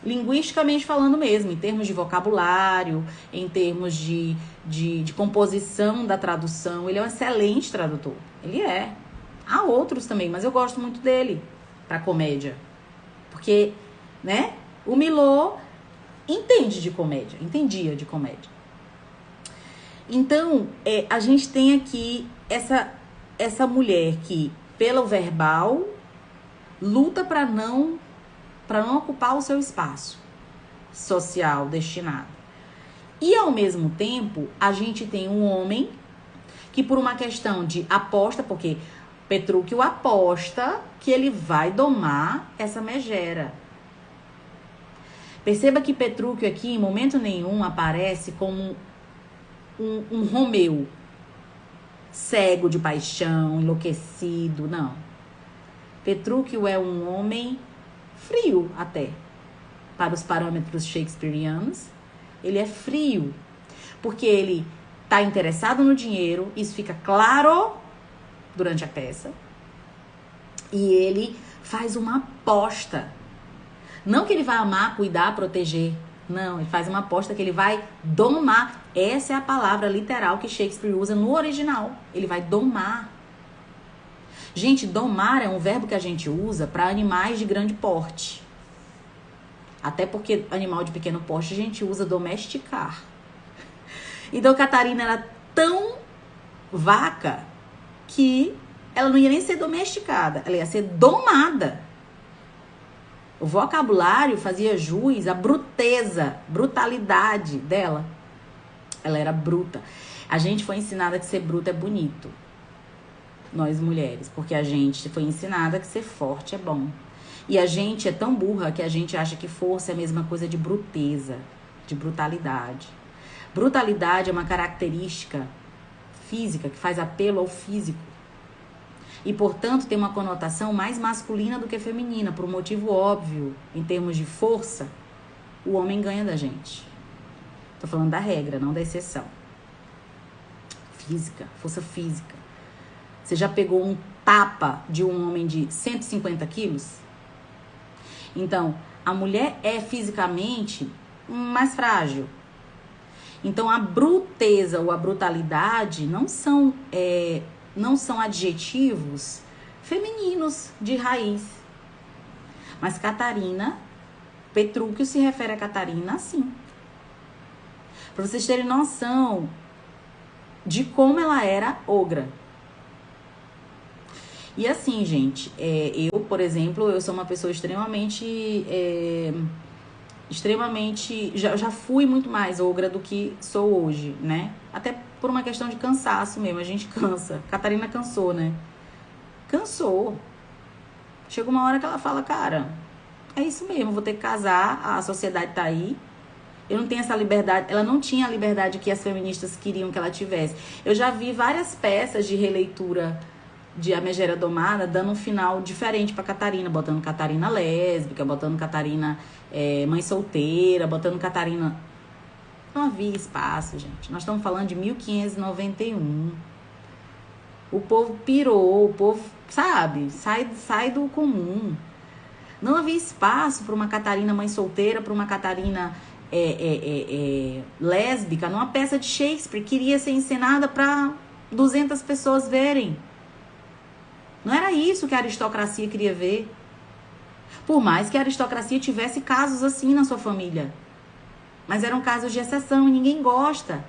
Linguisticamente falando mesmo, em termos de vocabulário, em termos de composição da tradução, ele é um excelente tradutor. Ele é. Há outros também, mas eu gosto muito dele para comédia. Porque, né, o Milor entende de comédia, entendia de comédia. Então, a gente tem aqui essa mulher que, pelo verbal, luta para não ocupar o seu espaço social destinado. E, ao mesmo tempo, a gente tem um homem que, por uma questão de aposta, porque Petrúquio aposta que ele vai domar essa megera. Perceba que Petrúquio aqui, em momento nenhum, aparece como um Romeu, cego de paixão, enlouquecido, não. Petrúquio é um homem frio até, para os parâmetros shakespearianos. Ele é frio, porque ele está interessado no dinheiro, isso fica claro durante a peça, e ele faz uma aposta. Não que ele vai amar, cuidar, proteger, não, ele faz uma aposta que ele vai domar. Essa é a palavra literal que Shakespeare usa no original. Ele vai domar. Gente, domar é um verbo que a gente usa para animais de grande porte. Até porque animal de pequeno porte a gente usa domesticar. Então, Catarina era tão vaca que ela não ia nem ser domesticada, ela ia ser domada. O vocabulário fazia jus à bruteza, brutalidade dela. Ela era bruta. A gente foi ensinada que ser bruta é bonito. Nós mulheres, porque a gente foi ensinada que ser forte é bom. E a gente é tão burra que a gente acha que força é a mesma coisa de bruteza, de brutalidade. Brutalidade é uma característica física que faz apelo ao físico. E, portanto, tem uma conotação mais masculina do que feminina, por um motivo óbvio. Em termos de força, o homem ganha da gente. Tô falando da regra, não da exceção. Física, força física. Você já pegou um tapa de um homem de 150 quilos? Então, a mulher é fisicamente mais frágil. Então, a bruteza ou a brutalidade não são adjetivos femininos de raiz. Mas Catarina, Petrúquio se refere a Catarina assim. Para vocês terem noção de como ela era ogra. E assim, gente, eu, por exemplo, eu sou uma pessoa extremamente... já fui muito mais ogra do que sou hoje, né? Até por uma questão de cansaço mesmo, a gente cansa. Catarina cansou, né? Cansou. Chega uma hora que ela fala, cara, é isso mesmo, vou ter que casar, a sociedade tá aí. Eu não tenho essa liberdade, ela não tinha a liberdade que as feministas queriam que ela tivesse. Eu já vi várias peças de releitura de A Megera Domada dando um final diferente pra Catarina, botando Catarina lésbica, botando Catarina mãe solteira, botando Catarina... Não havia espaço, gente. Nós estamos falando de 1591. O povo pirou, o povo, sabe, sai do comum. Não havia espaço para uma Catarina mãe solteira, para uma Catarina lésbica, numa peça de Shakespeare. Queria ser encenada para 200 pessoas verem. Não era isso que a aristocracia queria ver. Por mais que a aristocracia tivesse casos assim na sua família. Mas eram casos de exceção e ninguém gosta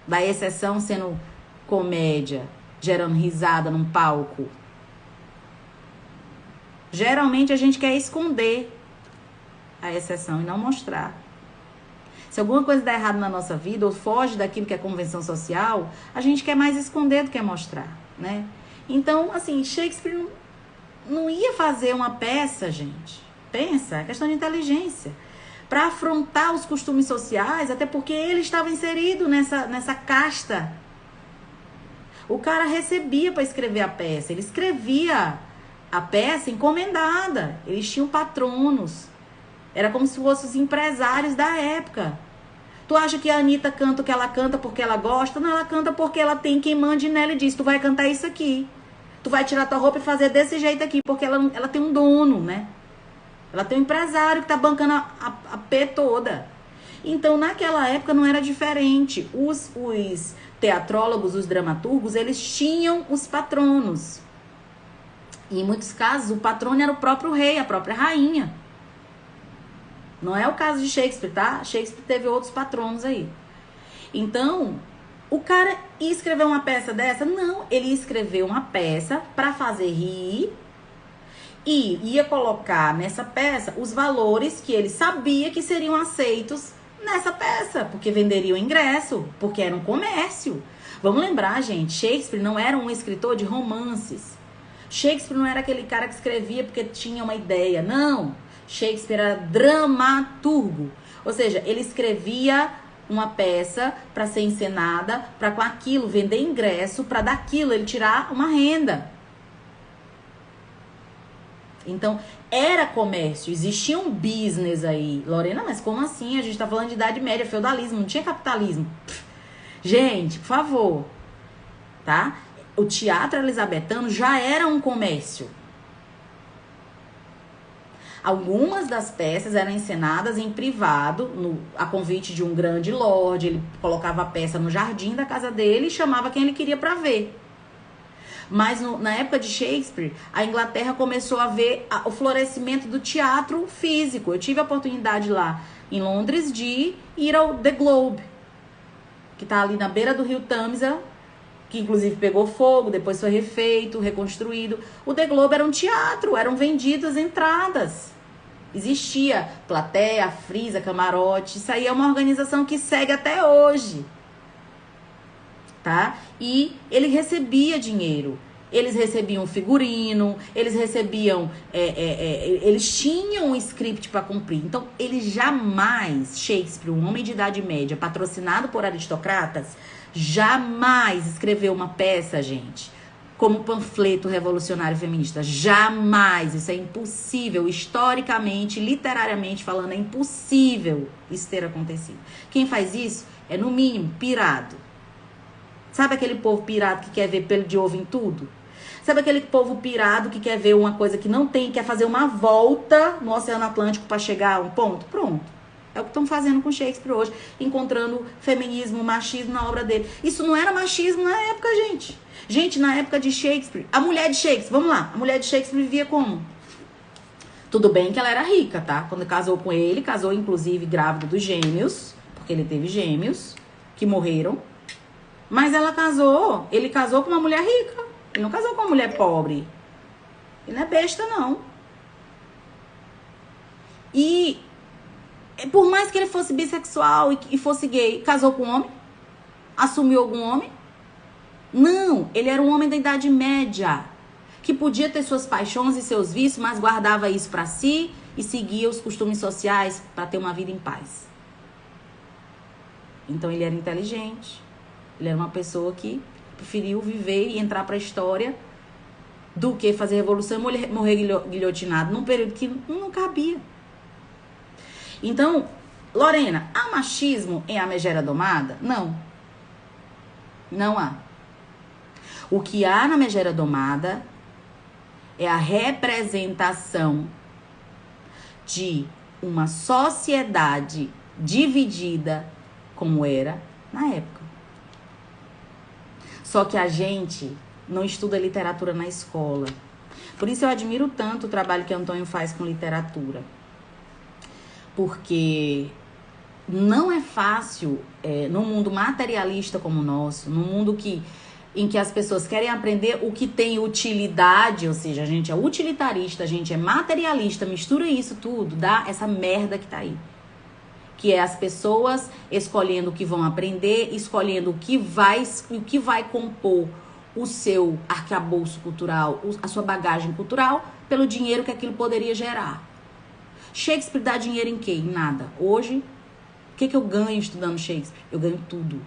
da exceção sendo comédia, gerando risada num palco. Geralmente a gente quer esconder a exceção e não mostrar. Se alguma coisa dá errado na nossa vida ou foge daquilo que é convenção social, a gente quer mais esconder do que mostrar, né? Então, assim, Shakespeare não ia fazer uma peça, gente. Pensa, é questão de inteligência. Para afrontar os costumes sociais, até porque ele estava inserido nessa casta. O cara recebia para escrever a peça, ele escrevia a peça encomendada, eles tinham patronos, era como se fossem os empresários da época. Tu acha que a Anitta canta o que ela canta porque ela gosta? Não, ela canta porque ela tem quem mande nela e diz, tu vai cantar isso aqui, tu vai tirar tua roupa e fazer desse jeito aqui, porque ela tem um dono, né? Ela tem um empresário que tá bancando a P toda. Então, naquela época não era diferente. Os teatrólogos, os dramaturgos, eles tinham os patronos. E em muitos casos, o patrono era o próprio rei, a própria rainha. Não é o caso de Shakespeare, tá? Shakespeare teve outros patronos aí. Então, o cara ia escrever uma peça dessa? Não, ele ia escrever uma peça para fazer rir. E ia colocar nessa peça os valores que ele sabia que seriam aceitos nessa peça, porque venderia o ingresso, porque era um comércio. Vamos lembrar, gente, Shakespeare não era um escritor de romances. Shakespeare não era aquele cara que escrevia porque tinha uma ideia, não. Shakespeare era dramaturgo, ou seja, ele escrevia uma peça para ser encenada, para com aquilo vender ingresso, para daquilo ele tirar uma renda. Então, era comércio, existia um business aí. Lorena, mas como assim? A gente tá falando de Idade Média, feudalismo, não tinha capitalismo. Gente, por favor, tá? O teatro elisabetano já era um comércio. Algumas das peças eram encenadas em privado, a convite de um grande lorde. Ele colocava a peça no jardim da casa dele e chamava quem ele queria para ver. Mas na época de Shakespeare, a Inglaterra começou a ver o florescimento do teatro físico. Eu tive a oportunidade lá em Londres de ir ao The Globe, que está ali na beira do rio Tâmisa, que inclusive pegou fogo, depois foi refeito, reconstruído. O The Globe era um teatro, eram vendidas entradas. Existia plateia, frisa, camarote. Isso aí é uma organização que segue até hoje. Tá? E ele recebia dinheiro. Eles recebiam figurino, eles recebiam... eles tinham um script para cumprir. Então, ele jamais, Shakespeare, um homem de idade média, patrocinado por aristocratas, jamais escreveu uma peça, gente, como panfleto revolucionário feminista. Jamais. Isso é impossível. Historicamente, literariamente falando, é impossível isso ter acontecido. Quem faz isso é, no mínimo, pirado. Sabe aquele povo pirado que quer ver pelo de ovo em tudo? Sabe aquele povo pirado que quer ver uma coisa que não tem, quer fazer uma volta no Oceano Atlântico para chegar a um ponto? Pronto. É o que estão fazendo com Shakespeare hoje, encontrando feminismo, machismo na obra dele. Isso não era machismo na época, gente. Gente, na época de Shakespeare, a mulher de Shakespeare, vamos lá, a mulher de Shakespeare vivia como? Tudo bem que ela era rica, tá? Quando casou com ele, casou inclusive grávida dos gêmeos, porque ele teve gêmeos que morreram. Mas ele casou com uma mulher rica. Ele não casou com uma mulher pobre. Ele não é besta, não. E por mais que ele fosse bissexual e fosse gay, casou com um homem? Assumiu algum homem? Não, ele era um homem da idade média, que podia ter suas paixões e seus vícios, mas guardava isso pra si e seguia os costumes sociais para ter uma vida em paz. Então ele era inteligente, ele era uma pessoa que preferiu viver e entrar pra história do que fazer revolução e morrer guilhotinado num período que não cabia. Então, Lorena, há machismo em A Megera Domada? Não. Não há. O que há na Megera Domada é a representação de uma sociedade dividida como era na época. Só que a gente não estuda literatura na escola. Por isso eu admiro tanto o trabalho que Antônio faz com literatura. Porque não é fácil, num mundo materialista como o nosso, num mundo em que as pessoas querem aprender o que tem utilidade, ou seja, a gente é utilitarista, a gente é materialista, mistura isso tudo, dá essa merda que tá aí. Que é as pessoas escolhendo o que vão aprender, escolhendo o que vai compor o seu arcabouço cultural, a sua bagagem cultural, pelo dinheiro que aquilo poderia gerar. Shakespeare dá dinheiro em quê? Em nada. Hoje, o que eu ganho estudando Shakespeare? Eu ganho tudo.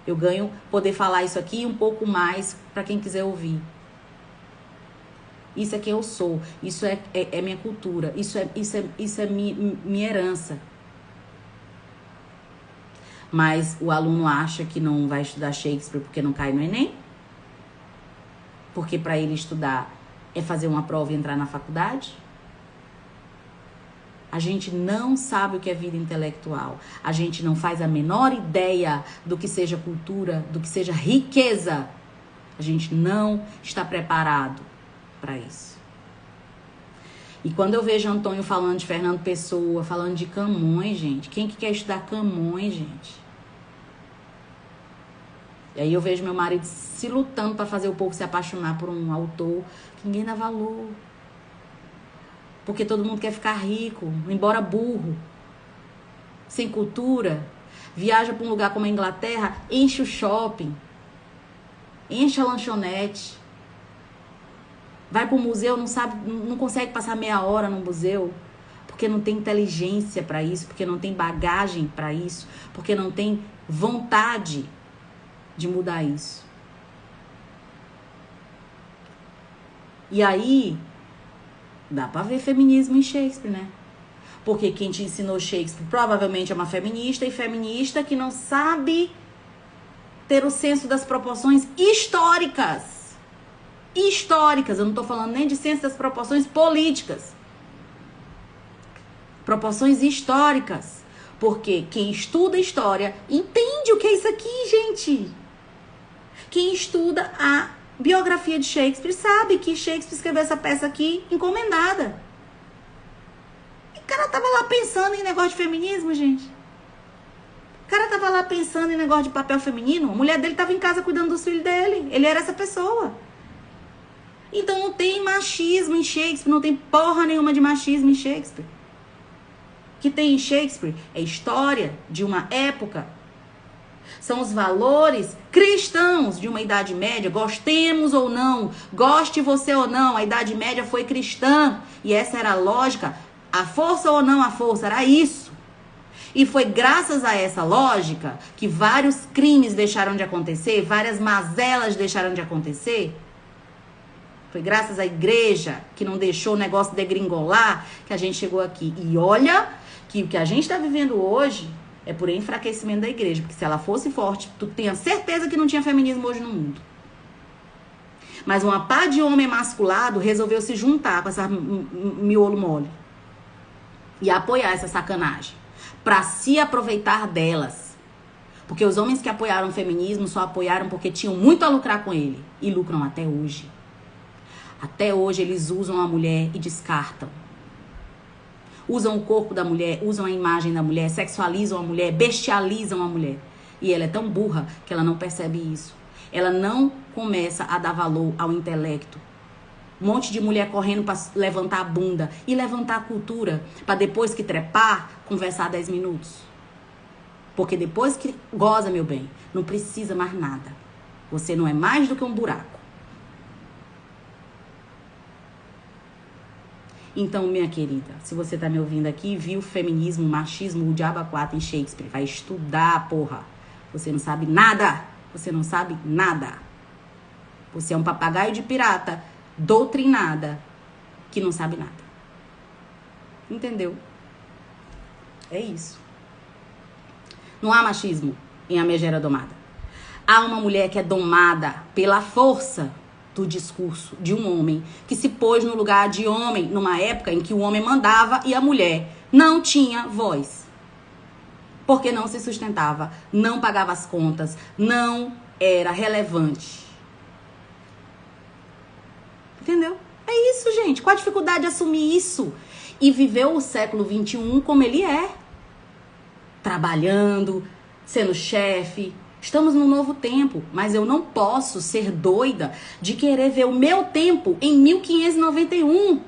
Eu ganho poder falar isso aqui e um pouco mais para quem quiser ouvir. Isso é quem eu sou. Isso é minha cultura. Isso é minha herança. Mas o aluno acha que não vai estudar Shakespeare porque não cai no Enem? Porque para ele estudar é fazer uma prova e entrar na faculdade? A gente não sabe o que é vida intelectual. A gente não faz a menor ideia do que seja cultura, do que seja riqueza. A gente não está preparado para isso. E quando eu vejo Antônio falando de Fernando Pessoa, falando de Camões, gente, quem que quer estudar Camões, gente? E aí eu vejo meu marido se lutando para fazer o povo se apaixonar por um autor que ninguém dá valor. Porque todo mundo quer ficar rico, embora burro, sem cultura, viaja para um lugar como a Inglaterra, enche o shopping, enche a lanchonete, vai para o museu, não consegue passar meia hora no museu, porque não tem inteligência para isso, porque não tem bagagem para isso, porque não tem vontade de mudar isso. E aí dá pra ver feminismo em Shakespeare, né? Porque quem te ensinou Shakespeare provavelmente é uma feminista, e feminista que não sabe ter o senso das proporções históricas. Históricas, eu não tô falando nem de senso das proporções políticas. Proporções históricas. Porque quem estuda história entende o que é isso aqui, gente. Quem estuda a biografia de Shakespeare sabe que Shakespeare escreveu essa peça aqui encomendada. E o cara tava lá pensando em negócio de feminismo, gente. O cara tava lá pensando em negócio de papel feminino. A mulher dele tava em casa cuidando dos filhos dele. Ele era essa pessoa. Então não tem machismo em Shakespeare. Não tem porra nenhuma de machismo em Shakespeare. O que tem em Shakespeare é história de uma época São os valores cristãos de uma Idade Média, gostemos ou não, goste você ou não, a Idade Média foi cristã. E essa era a lógica, a força ou não a força, era isso. E foi graças a essa lógica que vários crimes deixaram de acontecer, várias mazelas deixaram de acontecer. Foi graças à igreja que não deixou o negócio degringolar que a gente chegou aqui. E olha que o que a gente está vivendo hoje é por enfraquecimento da igreja. Porque se ela fosse forte, tu tenha certeza que não tinha feminismo hoje no mundo. Mas uma pá de homem emasculado resolveu se juntar com essa miolo mole. E apoiar essa sacanagem. Pra se aproveitar delas. Porque os homens que apoiaram o feminismo só apoiaram porque tinham muito a lucrar com ele. E lucram até hoje. Até hoje eles usam a mulher e descartam. Usam o corpo da mulher, usam a imagem da mulher, sexualizam a mulher, bestializam a mulher. E ela é tão burra que ela não percebe isso. Ela não começa a dar valor ao intelecto. Um monte de mulher correndo para levantar a bunda e levantar a cultura, para depois que trepar, conversar 10 minutos. Porque depois que goza, meu bem, não precisa mais nada. Você não é mais do que um buraco. Então, minha querida, se você tá me ouvindo aqui, viu feminismo, machismo, o diabo a quatro em Shakespeare, vai estudar, porra. Você não sabe nada. Você não sabe nada. Você é um papagaio de pirata, doutrinada, que não sabe nada. Entendeu? É isso. Não há machismo em A Megera Domada. Há uma mulher que é domada pela força do discurso de um homem que se pôs no lugar de homem numa época em que o homem mandava e a mulher não tinha voz. Porque não se sustentava, não pagava as contas, não era relevante. Entendeu? É isso, gente. Qual a dificuldade de assumir isso? E viver o século XXI como ele é. Trabalhando, sendo chefe. Estamos num novo tempo, mas eu não posso ser doida de querer ver o meu tempo em 1591.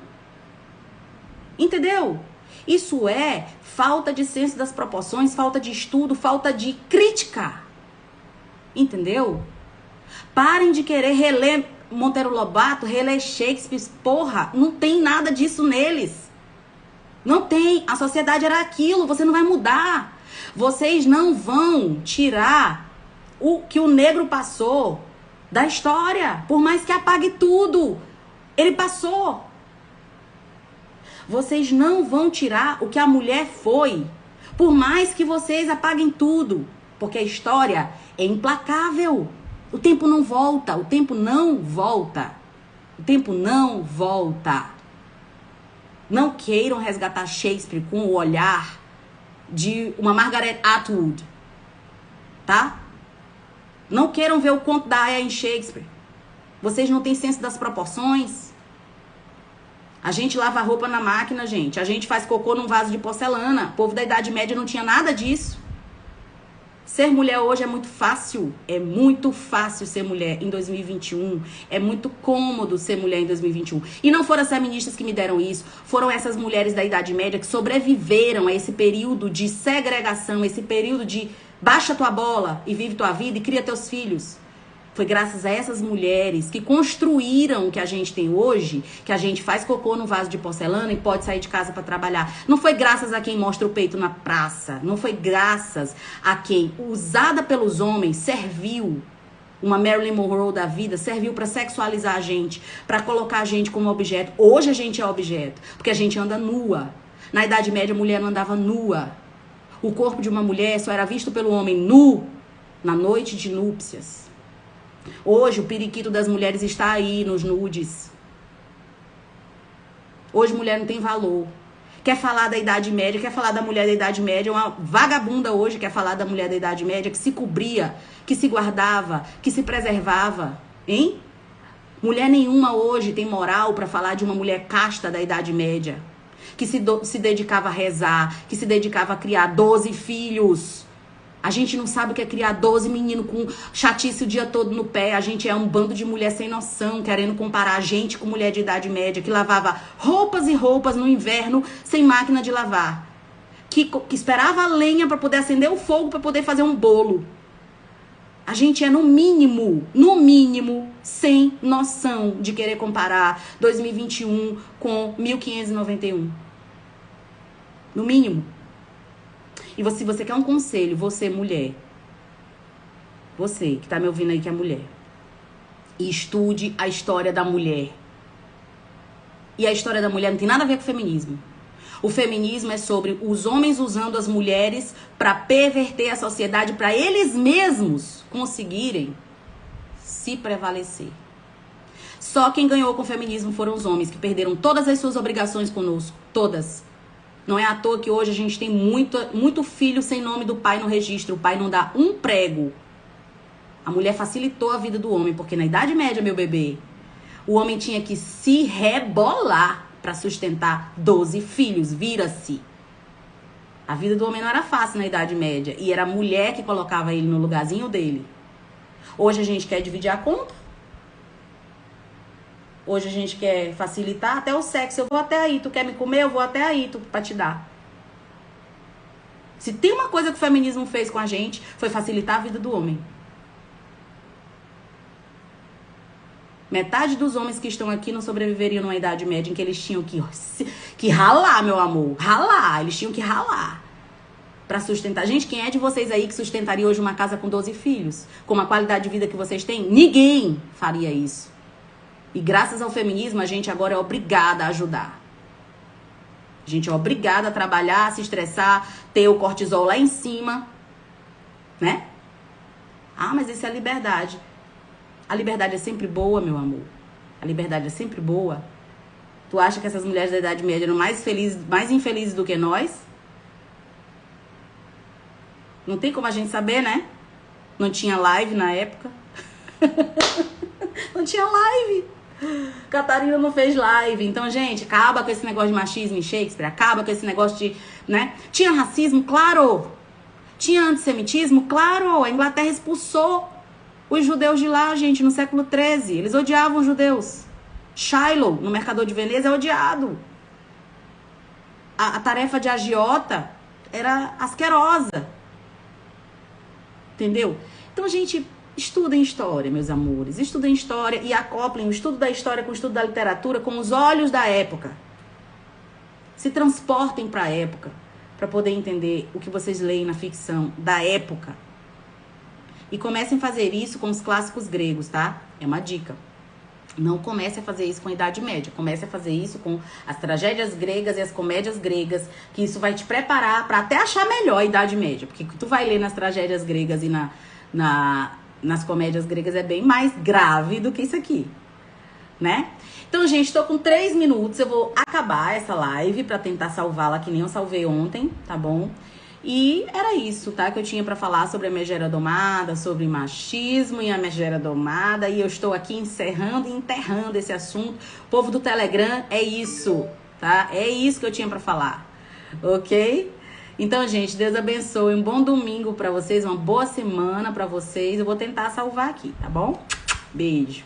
Entendeu? Isso é falta de senso das proporções, falta de estudo, falta de crítica. Entendeu? Parem de querer reler Monteiro Lobato, reler Shakespeare. Porra, não tem nada disso neles. Não tem. A sociedade era aquilo, você não vai mudar. Vocês não vão tirar o que o negro passou da história, por mais que apague tudo, ele passou. Vocês não vão tirar o que a mulher foi, por mais que vocês apaguem tudo, porque a história é implacável. O tempo não volta, o tempo não volta, o tempo não volta. Não queiram resgatar Shakespeare com o olhar de uma Margaret Atwood, tá? Não queiram ver o conto da Aya em Shakespeare. Vocês não têm senso das proporções. A gente lava a roupa na máquina, gente. A gente faz cocô num vaso de porcelana. O povo da Idade Média não tinha nada disso. Ser mulher hoje é muito fácil. É muito fácil ser mulher em 2021. É muito cômodo ser mulher em 2021. E não foram as feministas que me deram isso. Foram essas mulheres da Idade Média que sobreviveram a esse período de segregação, esse período de baixa tua bola e vive tua vida e cria teus filhos. Foi graças a essas mulheres que construíram o que a gente tem hoje, que a gente faz cocô no vaso de porcelana e pode sair de casa para trabalhar. Não foi graças a quem mostra o peito na praça. Não foi graças a quem, usada pelos homens, serviu. Uma Marilyn Monroe da vida serviu para sexualizar a gente, para colocar a gente como objeto. Hoje a gente é objeto, porque a gente anda nua. Na Idade Média a mulher não andava nua. O corpo de uma mulher só era visto pelo homem nu na noite de núpcias. Hoje o periquito das mulheres está aí nos nudes. Hoje mulher não tem valor. Quer falar da Idade Média, quer falar da mulher da Idade Média. Uma vagabunda hoje quer falar da mulher da Idade Média que se cobria, que se guardava, que se preservava. Hein? Mulher nenhuma hoje tem moral para falar de uma mulher casta da Idade Média. Que se dedicava a rezar, que se dedicava a criar 12 filhos. A gente não sabe o que é criar 12 meninos com chatice o dia todo no pé. A gente é um bando de mulher sem noção, querendo comparar a gente com mulher de Idade Média, que lavava roupas e roupas no inverno sem máquina de lavar. Que esperava a lenha para poder acender o fogo, para poder fazer um bolo. A gente é no mínimo, sem noção de querer comparar 2021 com 1591. No mínimo. E se você quer um conselho, você mulher, você que tá me ouvindo aí que é mulher, estude a história da mulher. E a história da mulher não tem nada a ver com feminismo. O feminismo é sobre os homens usando as mulheres para perverter a sociedade, para eles mesmos conseguirem se prevalecer. Só quem ganhou com o feminismo foram os homens, que perderam todas as suas obrigações conosco. Todas. Não é à toa que hoje a gente tem muito filho sem nome do pai no registro. O pai não dá um prego. A mulher facilitou a vida do homem, porque na Idade Média, meu bebê, o homem tinha que se rebolar para sustentar 12 filhos, vira-se. A vida do homem não era fácil na Idade Média. E era a mulher que colocava ele no lugarzinho dele. Hoje a gente quer dividir a conta. Hoje a gente quer facilitar até o sexo. Eu vou até aí. Tu quer me comer? Eu vou até aí pra te dar. Se tem uma coisa que o feminismo fez com a gente, foi facilitar a vida do homem. Metade dos homens que estão aqui não sobreviveriam numa Idade Média em que eles tinham que ralar, meu amor. Ralar. Eles tinham que ralar pra sustentar. Gente, quem é de vocês aí que sustentaria hoje uma casa com 12 filhos? Com a qualidade de vida que vocês têm? Ninguém faria isso. E graças ao feminismo, a gente agora é obrigada a ajudar. A gente é obrigada a trabalhar, a se estressar, ter o cortisol lá em cima. Né? Ah, mas isso é liberdade. A liberdade é sempre boa, meu amor. A liberdade é sempre boa. Tu acha que essas mulheres da Idade Média eram mais infelizes do que nós? Não tem como a gente saber, né? Não tinha live na época. Não tinha live. Catarina não fez live. Então, gente, acaba com esse negócio de machismo em Shakespeare. Acaba com esse negócio de, né? Tinha racismo? Claro. Tinha antissemitismo? Claro. A Inglaterra expulsou os judeus de lá, gente, no século XIII. Eles odiavam os judeus. Shiloh, no Mercador de Veneza, é odiado. A tarefa de agiota era asquerosa. Entendeu? Então, gente, estudem história, meus amores. Estudem história e acoplem o estudo da história com o estudo da literatura com os olhos da época. Se transportem para a época, para poder entender o que vocês leem na ficção da época. E comecem a fazer isso com os clássicos gregos, tá? É uma dica. Não comece a fazer isso com a Idade Média. Comece a fazer isso com as tragédias gregas e as comédias gregas, que isso vai te preparar para até achar melhor a Idade Média. Porque tu vai ler nas tragédias gregas e nas comédias gregas é bem mais grave do que isso aqui, né? Então, gente, tô com 3 minutos. Eu vou acabar essa live para tentar salvá-la que nem eu salvei ontem, tá bom? E era isso, tá? Que eu tinha pra falar sobre a megera domada, sobre machismo e a megera domada. E eu estou aqui encerrando e enterrando esse assunto. O povo do Telegram, é isso, tá? É isso que eu tinha pra falar, ok? Então, gente, Deus abençoe. Um bom domingo pra vocês, uma boa semana pra vocês. Eu vou tentar salvar aqui, tá bom? Beijo.